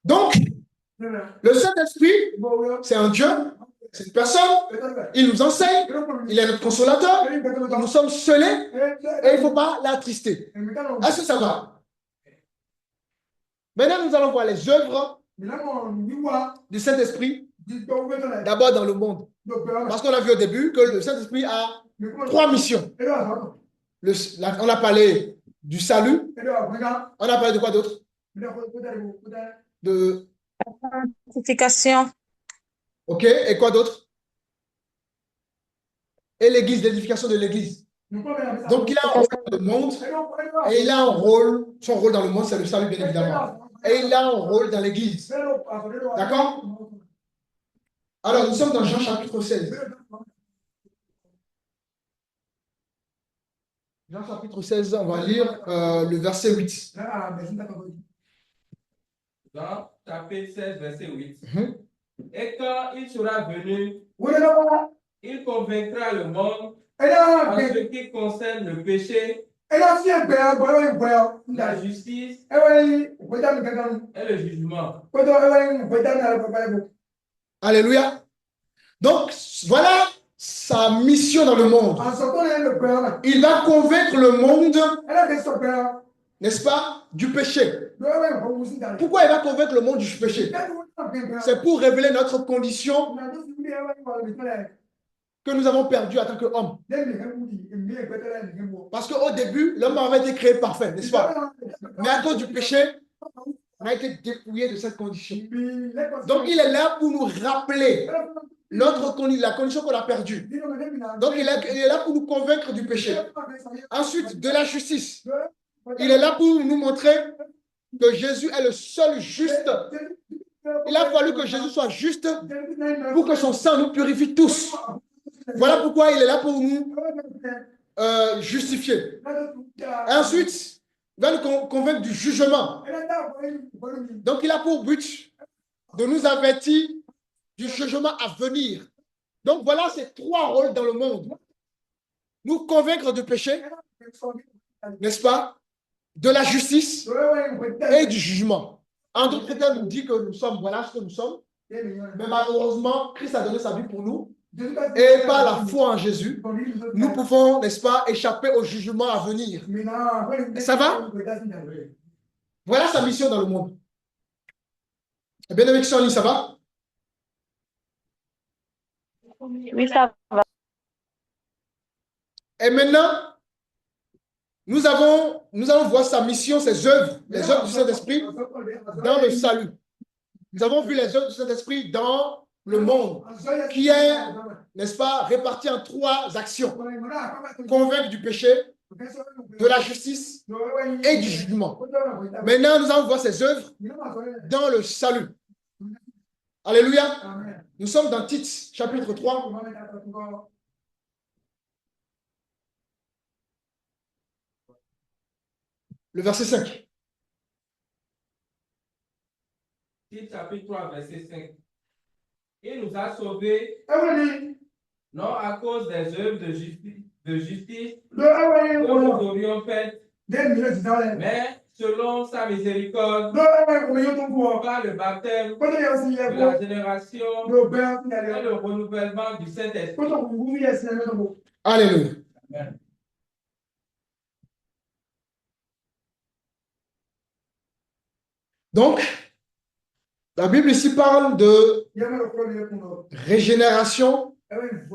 Donc, le Saint-Esprit, c'est un Dieu, c'est une personne, il nous enseigne, il est notre consolateur, nous sommes scellés et il ne faut pas l'attrister. Est-ce que ça va? Maintenant, nous allons voir les œuvres du Saint-Esprit, d'abord dans le monde. Parce qu'on a vu au début que le Saint-Esprit a 3 missions. On a parlé du salut, on a parlé de quoi d'autre? De Sanctification. OK, et quoi d'autre? Et l'église, l'édification de l'église. Donc, il a un rôle dans le monde et il a un rôle, son rôle dans le monde, c'est le salut, bien évidemment. Et il a un rôle dans l'église. D'accord? Alors, nous sommes dans Jean chapitre 16. Jean chapitre 16, on va lire le verset 8. Jean chapitre 16, verset 8. Et quand il sera venu, il convaincra le monde en ce qui concerne le péché, la justice et le jugement. Alléluia. Donc, voilà sa mission dans le monde. Il va convaincre le monde, n'est-ce pas, du péché. Pourquoi il va convaincre le monde du péché? C'est pour révéler notre condition que nous avons perdue en tant qu'homme. Parce qu'au début, l'homme avait été créé parfait, n'est-ce pas? Mais à cause du péché, on a été dépouillé de cette condition. Donc, il est là pour nous rappeler la condition qu'on a perdue. Donc, il est là pour nous convaincre du péché. Ensuite, de la justice. Il est là pour nous montrer que Jésus est le seul juste. Il a fallu que Jésus soit juste pour que son sang nous purifie tous. Voilà pourquoi il est là pour nous justifier. Ensuite, il va nous convaincre du jugement. Donc, il a pour but de nous avertir du jugement à venir. Donc, voilà ces 3 rôles dans le monde. Nous convaincre du péché, n'est-ce pas? De la justice et du jugement. André Chrétien nous dit que nous sommes, voilà ce que nous sommes. Mais malheureusement, Christ a donné sa vie pour nous. Et par la foi en Jésus, nous pouvons, n'est-ce pas, échapper au jugement à venir. Ça va? Voilà sa mission dans le monde. Bien aimé qui sont en ligne, ça va? Oui, ça va. Et maintenant, nous allons voir sa mission, ses œuvres, les œuvres du Saint-Esprit dans le salut. Nous avons vu les œuvres du Saint-Esprit dans le monde, qui est, n'est-ce pas, réparti en 3 actions. Convaincre du péché, de la justice et du jugement. Maintenant, nous allons voir ses œuvres dans le salut. Alléluia. Nous sommes dans Tite, chapitre 3. Le verset 5. Tite, chapitre 3, verset 5. Il nous a sauvés, non à cause des œuvres de justice que nous aurions faites, mais selon sa miséricorde, par le baptême de la génération et le renouvellement du Saint-Esprit. Alléluia. Amen. Donc, la Bible ici parle de régénération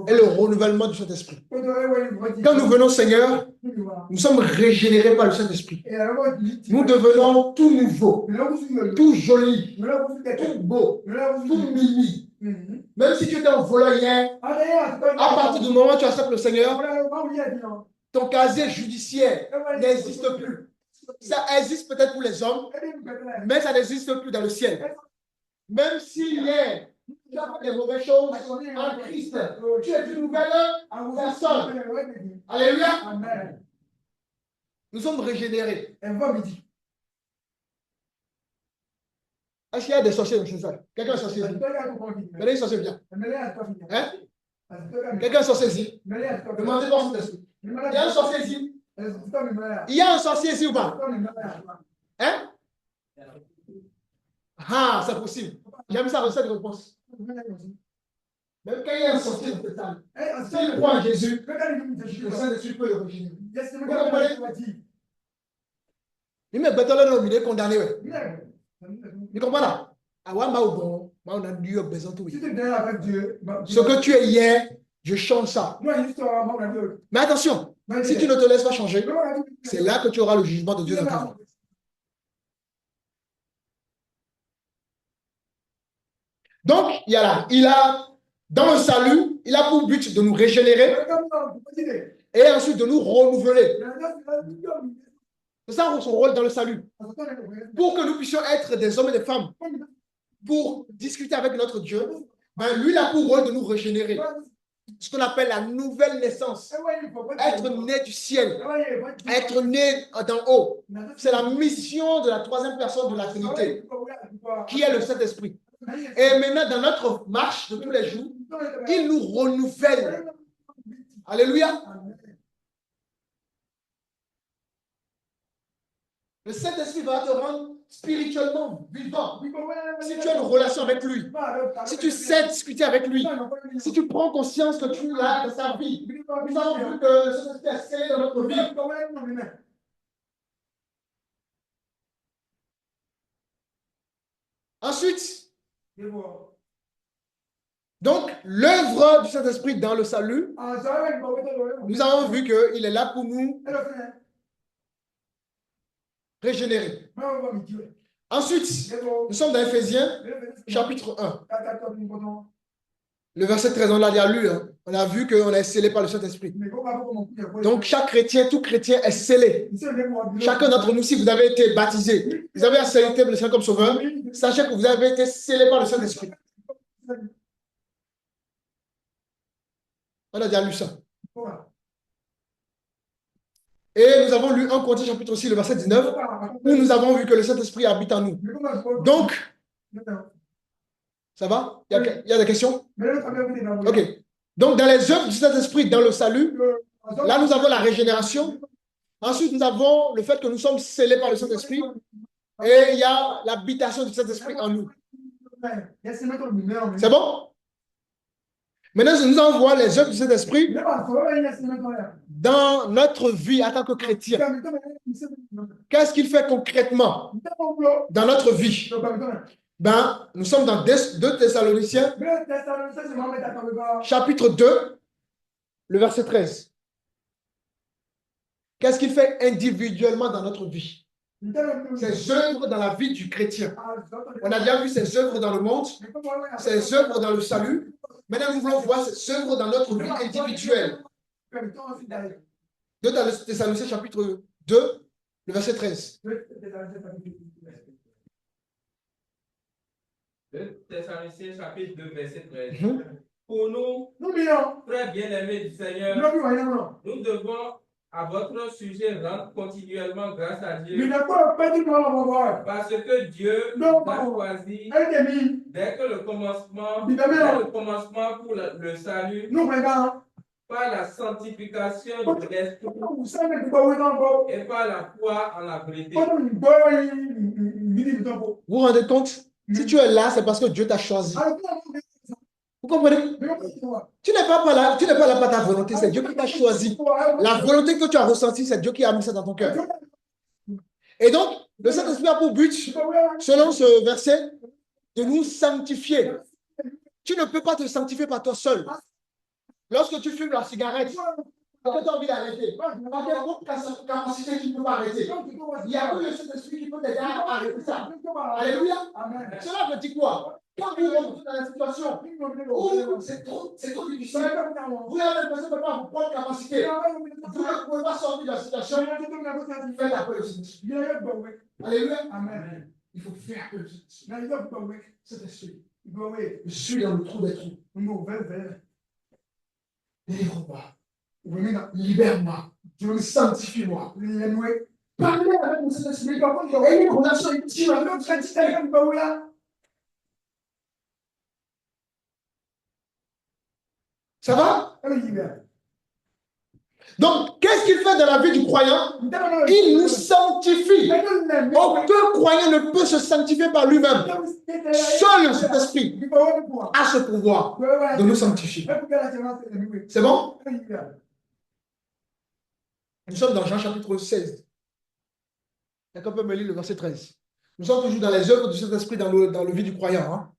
et le renouvellement du Saint-Esprit. Quand nous venons au Seigneur, nous sommes régénérés par le Saint-Esprit. Nous devenons tout nouveau, tout joli, tout beau, tout mimi. Même si tu étais un voleur hier, à partir du moment où tu acceptes le Seigneur, ton casier judiciaire n'existe plus. Ça existe peut-être pour les hommes, mais ça n'existe plus dans le ciel. Même si hier, tu as fait des mauvaises choses en Christ, tu es une nouvelle personne. Alléluia. Nous sommes régénérés. Est-ce qu'il y a des sorciers dans ce salle? Quelqu'un est sorcier ici? Venez, sorcier, viens. Hein? Quelqu'un est sorcier ici? Demandez-moi son esprit. Il y a un sorcier ici? Il y a un sorcier ici ou pas? Hein? Ah, c'est possible. J'aime ça, recette de réponse. Même quand il y a un sorcier dans cette salle, s'il croit en Jésus, le Saint-Esprit peut le régénérer. Vous comprenez? Il met bêta là, il est condamné. Tu comprends là? Ah ouais, bon, on a dû besoin de ce que tu es hier, je change ça. Mais attention, si tu ne te laisses pas changer, c'est là que tu auras le jugement de Dieu dans ta vie. Donc, il a, dans le salut, il a pour but de nous régénérer et ensuite de nous renouveler. C'est ça son rôle dans le salut. Pour que nous puissions être des hommes et des femmes, pour discuter avec notre Dieu, ben, lui, il a pour rôle de nous régénérer. Ce qu'on appelle la nouvelle naissance. Être né du ciel. Être né d'en haut. C'est la mission de la 3e personne de la Trinité, qui est le Saint-Esprit. Et maintenant, dans notre marche de tous les jours, il nous renouvelle. Alléluia. Le Saint-Esprit va te rendre spirituellement vivant. Si tu as une relation avec lui, si tu sais discuter avec lui, si tu prends conscience que tu l'as dans sa vie, nous avons vu que le Saint-Esprit est scellé dans notre vie. Ensuite, donc, l'œuvre du Saint-Esprit dans le salut, nous avons vu qu'il est là pour nous régénérer. Ensuite, nous sommes dans Éphésiens, chapitre 1. Le verset 13, on l'a déjà lu. Hein. On a vu qu'on est scellé par le Saint-Esprit. Donc, chaque chrétien, tout chrétien est scellé. Chacun d'entre nous, si vous avez été baptisé, vous avez accepté le Seigneur comme sauveur, sachez que vous avez été scellé par le Saint-Esprit. On a déjà lu ça. Et nous avons lu 1 Corinthiens chapitre 6, le verset 19, où nous avons vu que le Saint-Esprit habite en nous. Donc, ça va? Il y a des questions? Ok. Donc, dans les œuvres du Saint-Esprit, dans le salut, là, nous avons la régénération. Ensuite, nous avons le fait que nous sommes scellés par le Saint-Esprit. Et il y a l'habitation du Saint-Esprit en nous. C'est bon? Maintenant, je nous envoie les œuvres du Saint-Esprit dans notre vie en tant que chrétien. Qu'est-ce qu'il fait concrètement dans notre vie? Ben, nous sommes dans 2 Thessaloniciens, chapitre 2, le verset 13. Qu'est-ce qu'il fait individuellement dans notre vie? Ses œuvres dans la vie du chrétien. On a déjà vu ses œuvres dans le monde, ses œuvres dans le salut. Maintenant, nous voulons voir ses œuvres dans notre vie individuelle. 2 Thessaloniciens, chapitre 2, le verset 13. 2 Thessaloniciens, chapitre 2, verset 13. Pour nous, frères bien-aimés du Seigneur, nous devons à votre sujet rendre continuellement grâce à Dieu. Parce que Dieu nous a choisi dès le commencement pour le salut, par la sanctification de l'Esprit et par la foi en la vérité. Vous vous rendez compte? Si tu es là, c'est parce que Dieu t'a choisi. Vous comprenez? Tu n'es pas là, tu n'es pas là par ta volonté, c'est Dieu qui t'a choisi. La volonté que tu as ressentie, c'est Dieu qui a mis ça dans ton cœur. Et donc, le Saint-Esprit a pour but, selon ce verset, de nous sanctifier. Tu ne peux pas te sanctifier par toi seul. Lorsque tu fumes la cigarette, quand tu as envie d'arrêter, par quelle capacité tu ne peux pas arrêter? Il y a que le Saint-Esprit qui peut t'aider à arrêter ça. Alléluia. Cela veut dire quoi? Quand vous rentrez dans la situation où c'est trop difficile, vous avez l'impression de ne pas avoir votre capacité, vous ne pouvez pas sortir de la situation, faites appel au Saint-Esprit. Alléluia. Amen. Il faut faire appel au Saint-Esprit. Je suis dans le trou des trous. Délivre-moi. Libère-moi. Sanctifie-moi. Parlez avec le Saint-Esprit. Ayez une relation intime avec notre Saint-Esprit. Ça va? Donc, qu'est-ce qu'il fait dans la vie du croyant? Il nous sanctifie. Aucun croyant ne peut se sanctifier par lui-même. Seul le Saint-Esprit a ce pouvoir de nous sanctifier. C'est bon? Nous sommes dans Jean chapitre 16. Quelqu'un peut me lire le verset 13. Nous sommes toujours dans les œuvres du Saint-Esprit dans le vie du croyant. Hein?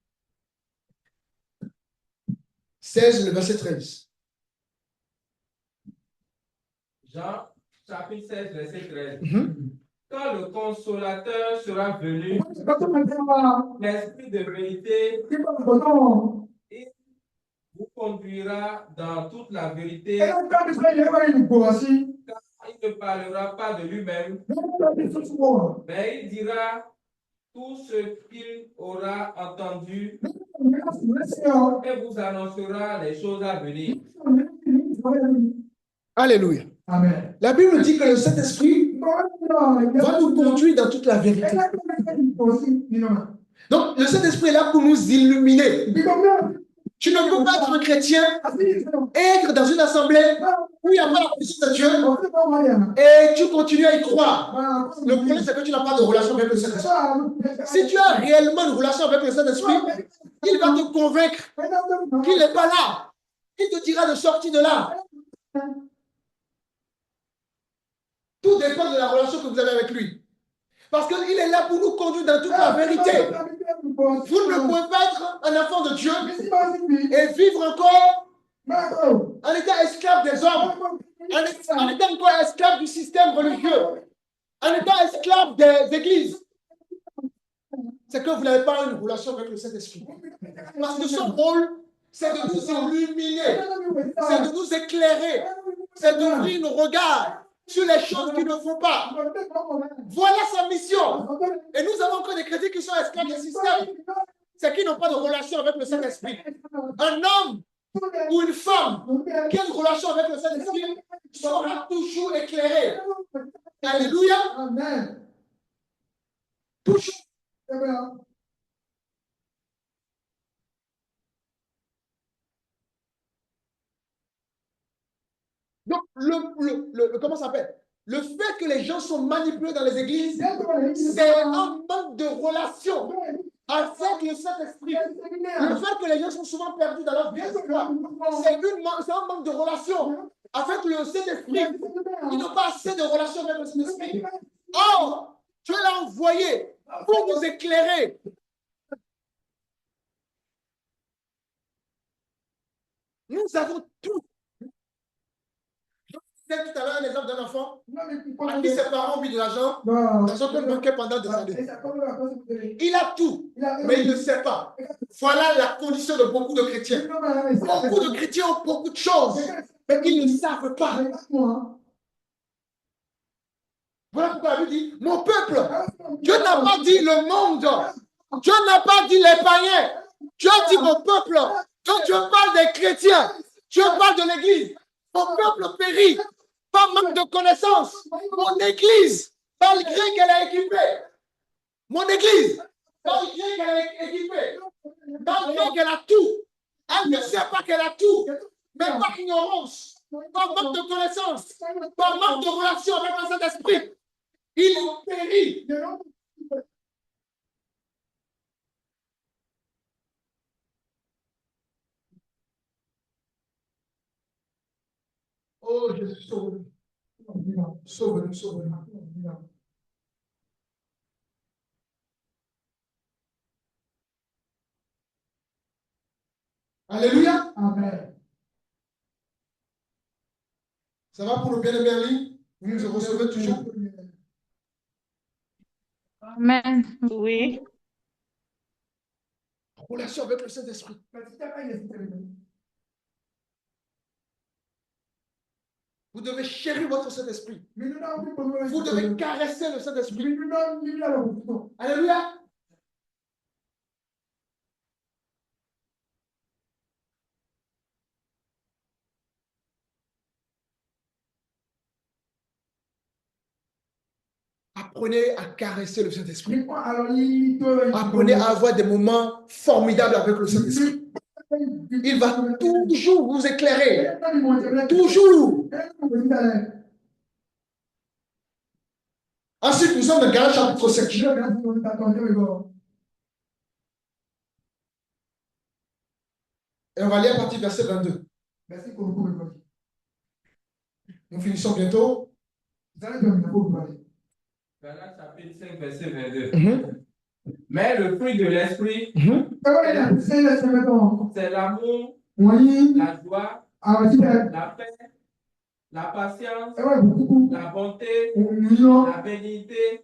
16, le verset 13. Jean, chapitre 16, verset 13. Quand le consolateur sera venu, l'Esprit de vérité, il vous conduira dans toute la vérité, car il ne parlera pas de lui-même, mais il dira tout ce qu'il aura entendu et vous annoncera les choses à venir. Alléluia. Amen. La Bible dit que le Saint-Esprit va nous conduire dans toute la vérité. Donc, le Saint-Esprit est là pour nous illuminer. Tu ne peux pas être chrétien et être dans une assemblée où il n'y a pas la présence de Dieu et tu continues à y croire. Le problème, c'est que tu n'as pas de relation avec le Saint-Esprit. Si tu as réellement une relation avec le Saint-Esprit, il va te convaincre qu'il n'est pas là. Il te dira de sortir de là. Tout dépend de la relation que vous avez avec lui. Parce qu'il est là pour nous conduire dans toute la vérité. Vous ne pouvez pas être un enfant de Dieu et vivre encore en étant esclave des hommes, en étant encore esclave du système religieux, en étant esclave des églises. C'est que vous n'avez pas une relation avec le Saint-Esprit. Parce que son rôle, c'est de nous illuminer, c'est de nous éclairer, c'est d'ouvrir nos regards sur les choses qui ne vont pas. Voilà sa mission. Et nous avons encore des chrétiens qui sont esclaves du système. C'est qu'ils n'ont pas de relation avec le Saint-Esprit. Un homme ou une femme qui a une relation avec le Saint-Esprit sera toujours éclairé. Alléluia. Amen. Toujours. Donc, comment ça s'appelle? Le fait que les gens sont manipulés dans les églises, c'est un manque de relation avec le Saint-Esprit. Le fait que les gens sont souvent perdus dans leur vie, c'est un manque de relation avec le Saint-Esprit. Ils n'ont pas assez de relation avec le Saint-Esprit. Or, Dieu l'a envoyé pour nous éclairer. Nous avons tout. Je vous disais tout à l'heure un exemple d'un enfant à qui ses parents ont mis de l'argent dans son compte bancaire pendant des années. Il a tout, mais il ne sait pas. Voilà la condition de beaucoup de chrétiens. Beaucoup de chrétiens ont beaucoup de choses, mais ils ne savent pas. Voilà pourquoi la Bible dit, mon peuple, Dieu n'a pas dit le monde, Dieu n'a pas dit les païens, Dieu dit mon peuple. Quand Dieu parle des chrétiens, Dieu parle de l'église. Mon peuple périt par manque de connaissances. Mon église, malgré qu'elle est équipée, mon église, malgré qu'elle est équipée, malgré qu'elle a tout, elle ne sait pas qu'elle a tout, mais par ignorance, par manque de connaissances, par manque de relation avec le Saint-Esprit, il périt. Oh Jésus, sauve-nous. Sauve-nous, sauve-nous. Alléluia. Amen. Ça va pour le bien-aimé en ligne? Vous nous recevez toujours? Amen. Oui. Relation avec le Saint-Esprit. Vous devez chérir votre Saint-Esprit. Vous devez caresser le Saint-Esprit. Alléluia. Apprenez à caresser le Saint-Esprit. Apprenez à avoir des moments formidables avec le Saint-Esprit. Il va toujours vous éclairer. Toujours. Ensuite, nous sommes dans Galates chapitre 7. Et on va lire à partir du verset 22. Nous finissons bientôt. Galates chapitre 5, verset 22. Mais le fruit de l'esprit, c'est l'amour, la joie, la paix, la patience, la bonté, la bénignité,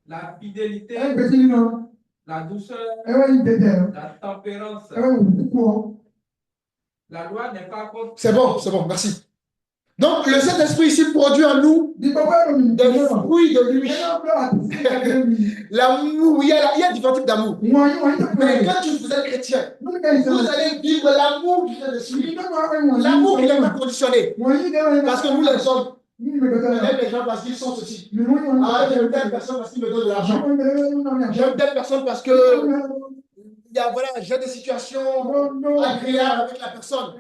la fidélité, la douceur, la tempérance. La loi n'est pas contre. C'est bon, merci. Donc, le Saint-Esprit ici produit en nous des fruits de lui. L'amour, il y a différents types d'amour. Mais quand vous êtes chrétien, vous allez vivre l'amour du Saint-Esprit. L'amour qui n'est pas conditionné. Parce que nous, les hommes, on aime les gens parce qu'ils sont ceci. Ah, j'aime telle personne parce qu'il me donne de l'argent. J'aime telle personne parce que voilà, j'ai des situations agréables avec la personne.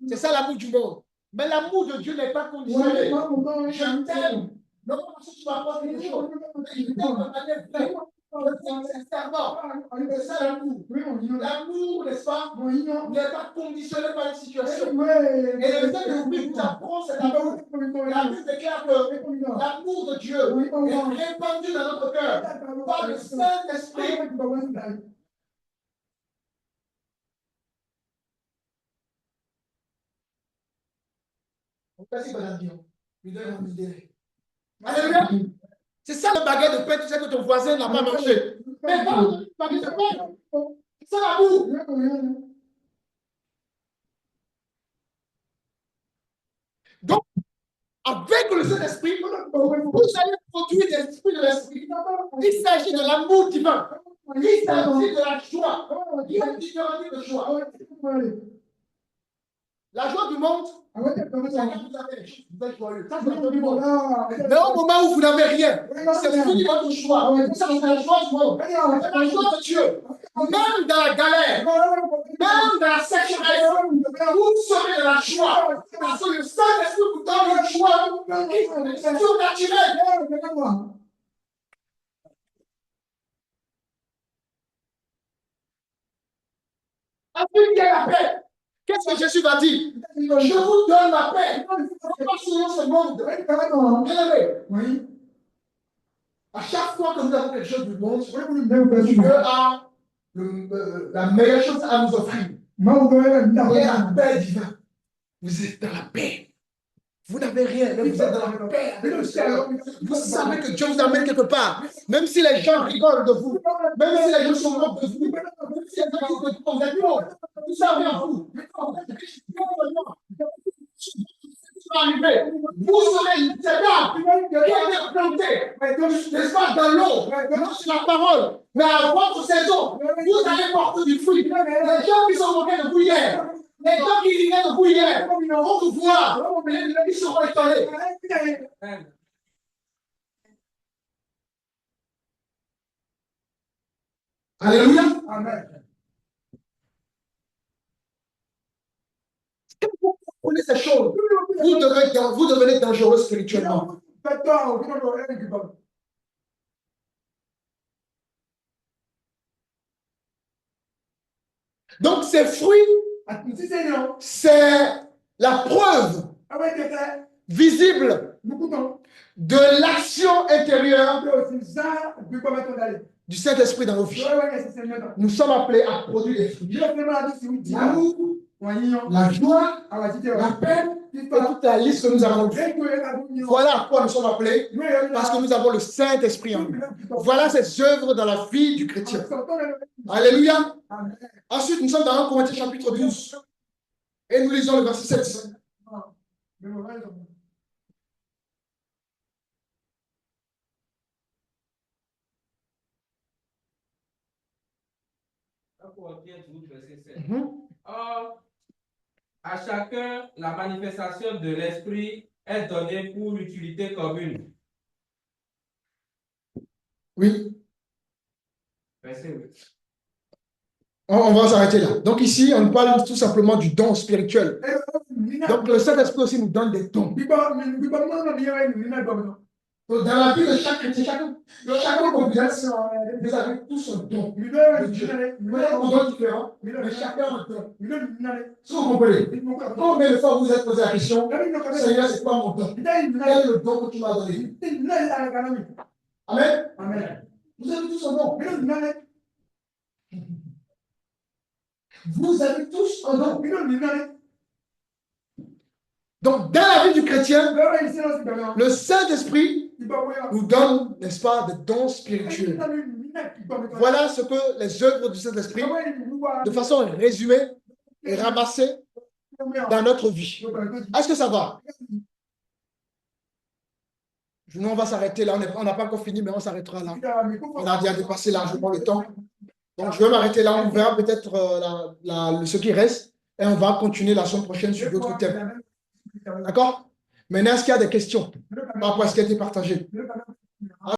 C'est ça l'amour du monde. Mais l'amour de Dieu n'est pas conditionné. Je t'aime. Non parce que tu m'apportes quelque chose. Je t'aime de manière vraie. Je t'aime sincèrement. C'est ça l'amour. L'amour, n'est-ce pas, n'est pas conditionné par une situation. Et le Saint-Esprit vous apprend cet amour. La Bible déclare que l'amour de Dieu est répandu dans notre cœur par le Saint-Esprit. Alléluia. C'est ça le baguette de pain, tu sais que ton voisin n'a pas marché. Mais pas le baguette de pain. C'est ça l'amour. Donc, avec le Saint-Esprit, vous allez produire des esprits de l'esprit. Il s'agit de l'amour divin. Il s'agit de la joie. Il y a différents types de joie. La joie du monde, c'est quand vous avez les choses, vous êtes joyeux. Ça, c'est la joie du monde. Mais au moment où vous n'avez rien, c'est fini votre joie. Ça, c'est la joie du monde. C'est la joie de Dieu. Même dans la galère, même dans la sécheresse, vous serez dans la joie. Parce que le Saint-Esprit vous donne une joie surnaturelle. Ensuite, il y a la paix. Qu'est-ce que Jésus va dire? Je vous donne la paix. Pas selon ce monde. Oui. À chaque fois que nous avons quelque chose du monde, Dieu a la meilleure chose à nous offrir. Et la paix divine. Vous êtes dans la paix. Vous n'avez rien, mais vous êtes dans la paix. Vous savez que Dieu vous amène quelque part. Même si les gens rigolent de vous, même si les gens sont morts de vous, même si les gens disent que vous êtes pauvres, vous savez en vous. Arriver. Vous serez une table qui a été plantée, n'est-ce pas, dans l'eau, non sur la parole, mais à votre saison, vous allez porter du fruit. Les gens qui sont moqués de vous hier, les gens qui riaient de vous hier, vont vous voir, ils seront étonnés. Alléluia. Amen. Quand vous comprenez ces choses, vous devenez dangereux spirituellement. Donc, ces fruits, c'est la preuve visible de l'action intérieure du Saint-Esprit dans nos vies. Nous sommes appelés à produire des fruits. L'amour, la joie, la paix, et toute la liste que nous avons vue. Voilà à quoi nous sommes appelés, parce que nous avons le Saint-Esprit en nous. Voilà ces œuvres dans la vie du chrétien. Alléluia. Ensuite, nous sommes dans 1 Corinthiens chapitre 12. Et nous lisons le verset 7. Or, à chacun, la manifestation de l'esprit est donnée pour l'utilité commune. Oui. Verset 8. On va s'arrêter là. Donc ici, on parle tout simplement du don spirituel. Donc le Saint-Esprit aussi nous donne des dons. Donc, dans la vie de chaque chrétien, chacun congrégation, vous avez tous un don de Dieu. On donne différent, mais chacun a un don. Si vous comprenez, combien de fois vous vous êtes posé la question, Seigneur, c'est quoi mon don? Quel est le don que tu m'as donné? Amen. Amen. Vous avez tous un don. Vous avez tous un don. Donc, dans la vie du chrétien, le Saint-Esprit nous donne, n'est-ce pas, des dons spirituels. Voilà ce que les œuvres du Saint-Esprit, de façon résumée et ramassée dans notre vie. Est-ce que ça va? Nous, on va s'arrêter là. On n'a pas encore fini, mais on s'arrêtera là. On a déjà dépassé largement le temps. Donc, je vais m'arrêter là. On verra peut-être ce qui reste et on va continuer la semaine prochaine sur d'autres thèmes. D'accord? Maintenant, est-ce qu'il y a des questions par rapport à ce qui a été partagé?